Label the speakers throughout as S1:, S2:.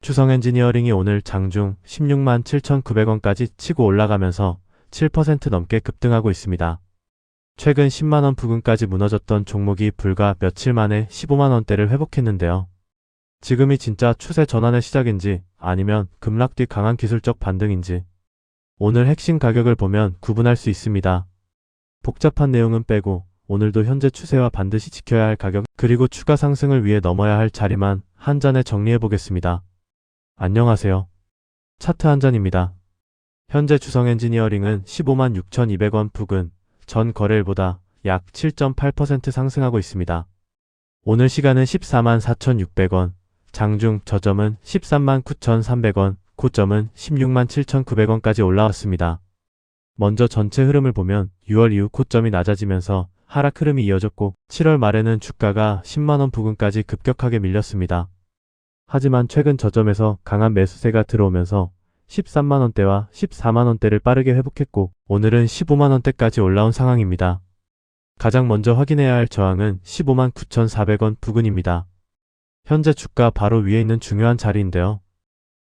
S1: 추성 엔지니어링이 오늘 장중 16만 7,900원까지 치고 올라가면서 7% 넘게 급등하고 있습니다. 최근 10만원 부근까지 무너졌던 종목이 불과 며칠 만에 15만원대를 회복했는데요. 지금이 진짜 추세 전환의 시작인지 아니면 급락 뒤 강한 기술적 반등인지 오늘 핵심 가격을 보면 구분할 수 있습니다. 복잡한 내용은 빼고 오늘도 현재 추세와 반드시 지켜야 할 가격 그리고 추가 상승을 위해 넘어야 할 자리만 한 잔에 정리해 보겠습니다. 안녕하세요. 차트 한 잔입니다. 현재 추성 엔지니어링은 15만 6,200원 부근 전 거래일보다 약 7.8% 상승하고 있습니다. 오늘 시간은 14만 4,600원, 장중 저점은 13만 9,300원, 고점은 16만 7,900원까지 올라왔습니다. 먼저 전체 흐름을 보면 6월 이후 고점이 낮아지면서 하락 흐름이 이어졌고 7월 말에는 주가가 10만원 부근까지 급격하게 밀렸습니다. 하지만 최근 저점에서 강한 매수세가 들어오면서 13만원대와 14만원대를 빠르게 회복했고 오늘은 15만원대까지 올라온 상황입니다. 가장 먼저 확인해야 할 저항은 15만 9,400원 부근입니다. 현재 주가 바로 위에 있는 중요한 자리인데요.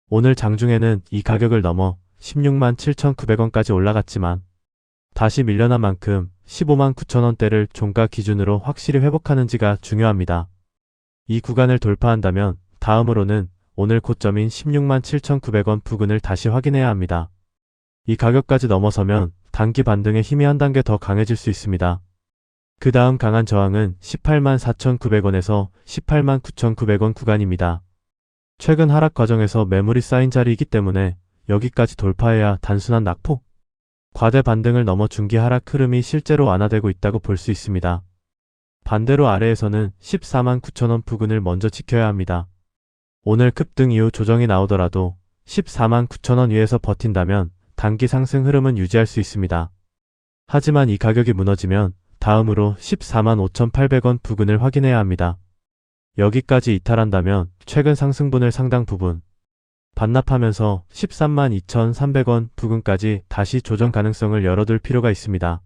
S1: 오늘 장중에는 이 가격을 넘어 16만 7,900원까지 올라갔지만 다시 밀려난 만큼 15만 9천원대를 종가 기준으로 확실히 회복하는지가 중요합니다. 이 구간을 돌파한다면 다음으로는 오늘 고점인 16만 7,900원 부근을 다시 확인해야 합니다. 이 가격까지 넘어서면 단기 반등의 힘이 한 단계 더 강해질 수 있습니다. 그 다음 강한 저항은 18만 4,900원에서 18만 9,900원 구간입니다. 최근 하락 과정에서 매물이 쌓인 자리이기 때문에 여기까지 돌파해야 단순한 낙폭, 과대 반등을 넘어 중기 하락 흐름이 실제로 완화되고 있다고 볼 수 있습니다. 반대로 아래에서는 14만 9천원 부근을 먼저 지켜야 합니다. 오늘 급등 이후 조정이 나오더라도 14만 9천원 위에서 버틴다면 단기 상승 흐름은 유지할 수 있습니다. 하지만 이 가격이 무너지면 다음으로 14만 5,800원 부근을 확인해야 합니다. 여기까지 이탈한다면 최근 상승분을 상당 부분 반납하면서 13만 2,300원 부근까지 다시 조정 가능성을 열어둘 필요가 있습니다.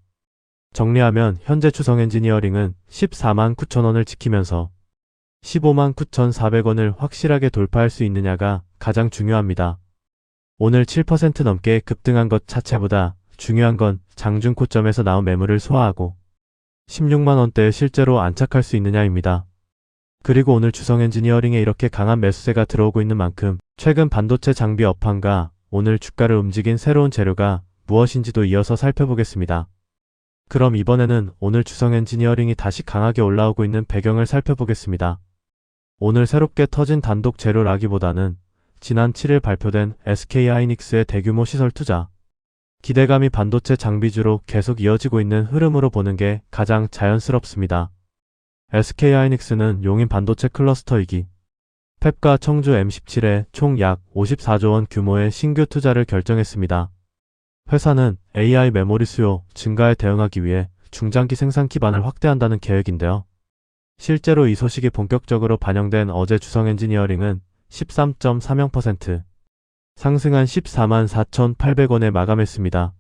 S1: 정리하면 현재 추성 엔지니어링은 14만 9천원을 지키면서 15만 9,400원을 확실하게 돌파할 수 있느냐가 가장 중요합니다. 오늘 7% 넘게 급등한 것 자체보다 중요한 건 장중 고점에서 나온 매물을 소화하고 16만원대에 실제로 안착할 수 있느냐입니다. 그리고 오늘 추성 엔지니어링에 이렇게 강한 매수세가 들어오고 있는 만큼 최근 반도체 장비 업황과 오늘 주가를 움직인 새로운 재료가 무엇인지도 이어서 살펴보겠습니다. 그럼 이번에는 오늘 추성 엔지니어링이 다시 강하게 올라오고 있는 배경을 살펴보겠습니다. 오늘 새롭게 터진 단독 재료라기보다는 지난 7일 발표된 SK하이닉스의 대규모 시설 투자, 기대감이 반도체 장비주로 계속 이어지고 있는 흐름으로 보는 게 가장 자연스럽습니다. SK하이닉스는 용인 반도체 클러스터이기 팹과 청주 M17에 총 약 54조원 규모의 신규 투자를 결정했습니다. 회사는 AI 메모리 수요 증가에 대응하기 위해 중장기 생산 기반을 확대한다는 계획인데요. 실제로 이 소식이 본격적으로 반영된 어제 추성 엔지니어링은 13.30% 상승한 14만 4,800원에 마감했습니다.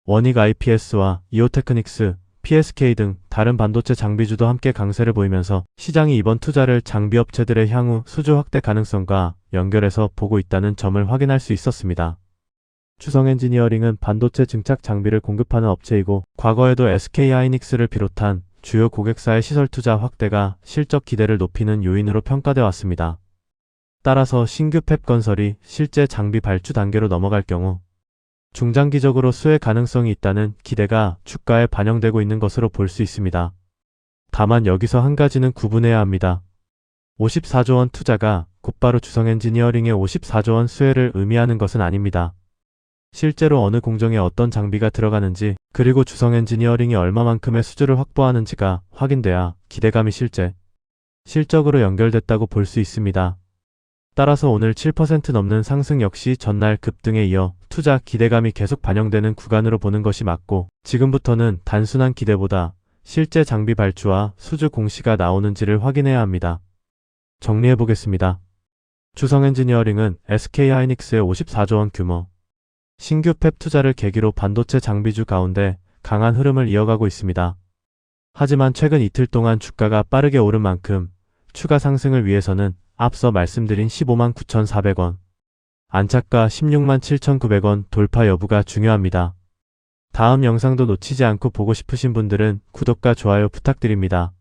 S1: 원익 IPS와 이오테크닉스, PSK 등 다른 반도체 장비주도 함께 강세를 보이면서 시장이 이번 투자를 장비업체들의 향후 수주 확대 가능성과 연결해서 보고 있다는 점을 확인할 수 있었습니다. 추성 엔지니어링은 반도체 증착 장비를 공급하는 업체이고 과거에도 SK하이닉스를 비롯한 주요 고객사의 시설 투자 확대가 실적 기대를 높이는 요인으로 평가되어 왔습니다. 따라서 신규 팹 건설이 실제 장비 발주 단계로 넘어갈 경우 중장기적으로 수혜 가능성이 있다는 기대가 주가에 반영되고 있는 것으로 볼 수 있습니다. 다만 여기서 한 가지는 구분해야 합니다. 54조원 투자가 곧바로 추성 엔지니어링의 54조원 수혜를 의미하는 것은 아닙니다. 실제로 어느 공정에 어떤 장비가 들어가는지 그리고 추성 엔지니어링이 얼마만큼의 수주를 확보하는지가 확인돼야 기대감이 실적으로 연결됐다고 볼 수 있습니다. 따라서 오늘 7% 넘는 상승 역시 전날 급등에 이어 투자 기대감이 계속 반영되는 구간으로 보는 것이 맞고 지금부터는 단순한 기대보다 실제 장비 발주와 수주 공시가 나오는지를 확인해야 합니다. 정리해보겠습니다. 추성 엔지니어링은 SK하이닉스의 54조원 규모 신규 팹 투자를 계기로 반도체 장비주 가운데 강한 흐름을 이어가고 있습니다. 하지만 최근 이틀 동안 주가가 빠르게 오른 만큼 추가 상승을 위해서는 앞서 말씀드린 15만 9,400원, 안착가 16만 7,900원 돌파 여부가 중요합니다. 다음 영상도 놓치지 않고 보고 싶으신 분들은 구독과 좋아요 부탁드립니다.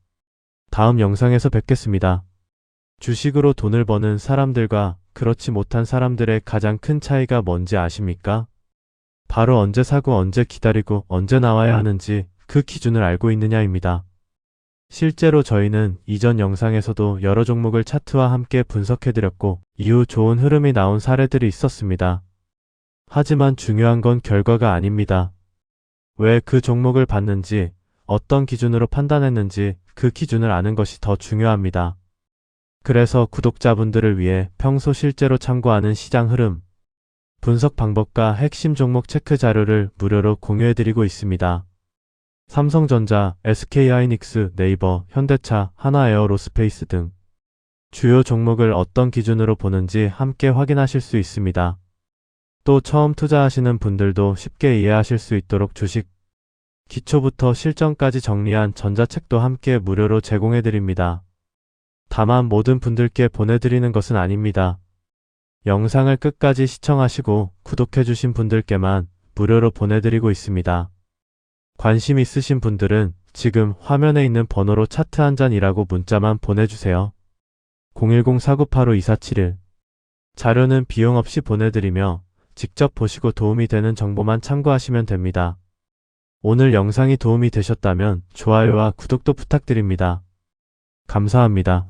S1: 다음 영상에서 뵙겠습니다. 주식으로 돈을 버는 사람들과 그렇지 못한 사람들의 가장 큰 차이가 뭔지 아십니까? 바로 언제 사고 언제 기다리고 언제 나와야 하는지 그 기준을 알고 있느냐입니다. 실제로 저희는 이전 영상에서도 여러 종목을 차트와 함께 분석해드렸고 이후 좋은 흐름이 나온 사례들이 있었습니다. 하지만 중요한 건 결과가 아닙니다. 왜 그 종목을 봤는지, 어떤 기준으로 판단했는지 그 기준을 아는 것이 더 중요합니다. 그래서 구독자분들을 위해 평소 실제로 참고하는 시장 흐름, 분석 방법과 핵심 종목 체크 자료를 무료로 공유해드리고 있습니다. 삼성전자, SK하이닉스, 네이버, 현대차, 하나에어로스페이스 등 주요 종목을 어떤 기준으로 보는지 함께 확인하실 수 있습니다. 또 처음 투자하시는 분들도 쉽게 이해하실 수 있도록 주식 기초부터 실전까지 정리한 전자책도 함께 무료로 제공해드립니다. 다만 모든 분들께 보내드리는 것은 아닙니다. 영상을 끝까지 시청하시고 구독해주신 분들께만 무료로 보내드리고 있습니다. 관심 있으신 분들은 지금 화면에 있는 번호로 차트 한 잔이라고 문자만 보내주세요. 010-4985-2471 자료는 비용 없이 보내드리며 직접 보시고 도움이 되는 정보만 참고하시면 됩니다. 오늘 영상이 도움이 되셨다면 좋아요와 구독도 부탁드립니다. 감사합니다.